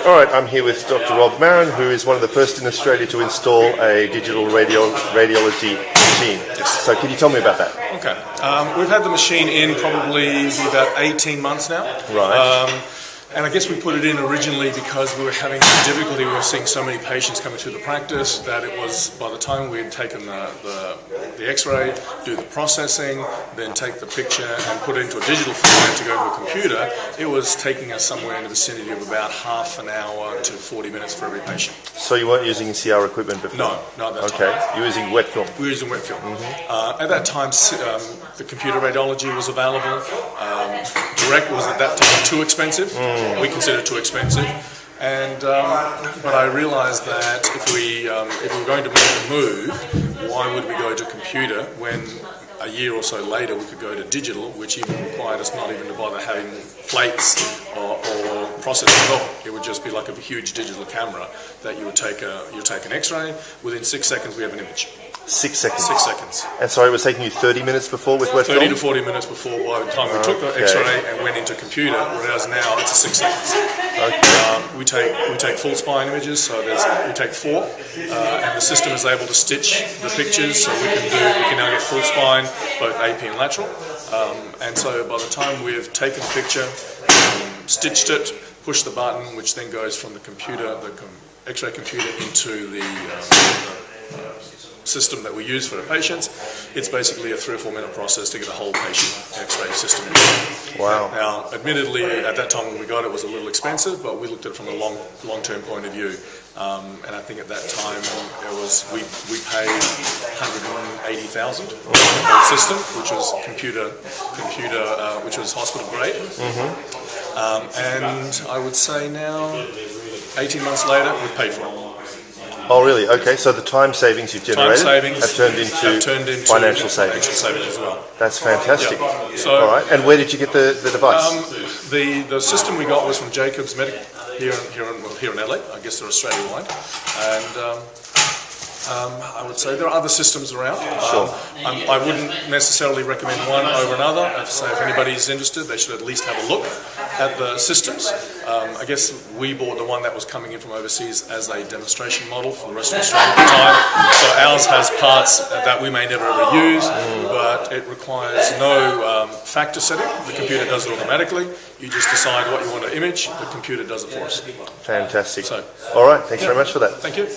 All right, I'm here with Dr. Rob Marin, who is one of the first in Australia to install a digital radiology machine. Yes. So can you tell me about that? Okay. We've had the machine in probably about 18 months now. Right. And I guess we put it in originally because we were having some difficulty. We were seeing so many patients coming through the practice that it was, by the time we had taken the x-ray, do the processing, then take the picture and put it into a digital format to go to a computer, it was taking us somewhere in the vicinity of about half an hour to 40 minutes for every patient. So you weren't using CR equipment before? No, not at that time. Okay, you were using wet film? We were using wet film. At that time, the computer radiology was available. Direct was at that time too expensive. We considered it too expensive. And but I realised that if we were going to make a move, why would we go to computer when a year or so later we could go to digital, which even required us not even to bother having plates or processing at all. It would just be like a huge digital camera that you would take an x-ray. Within 6 seconds we have an image. 6 seconds? 6 seconds. And so it was taking you 30 minutes before with wet film? 30 to 40 minutes before by the time we took the x-ray and went into computer, whereas now it's 6 seconds. Okay. We take full spine images, so we take 4, and the system is able to stitch the pictures, so we can now get full spine, both AP and lateral. And so by the time we've taken the picture, stitched it, pushed the button, which then goes from the computer, the x-ray computer, into the system that we use for the patients, it's basically a 3 or 4 minute process to get a whole patient x-ray system. Wow. Now, admittedly, at that time when we got it, it was a little expensive, but we looked at it from a long-term point of view. And I think at that time we paid $180,000 for the system, which was which was hospital grade. And I would say now, 18 months later, we've paid for it. Oh, really? Okay, so the time savings you've generated have turned into financial savings. As well. That's fantastic. Yeah. So, all right, and where did you get the device? The system we got was from Jacobs Medical here in Adelaide. I guess they're Australia-wide. And I would say there are other systems around. Sure. I wouldn't necessarily recommend one over another. I'd say if anybody's interested, they should at least have a look at the systems. I guess we bought the one that was coming in from overseas as a demonstration model for the rest of Australia at the time. So ours has parts that we may never ever use, but it requires no factor setting. The computer does it automatically. You just decide what you want to image. The computer does it for us. Fantastic. So, all right, thanks very much for that. Thank you.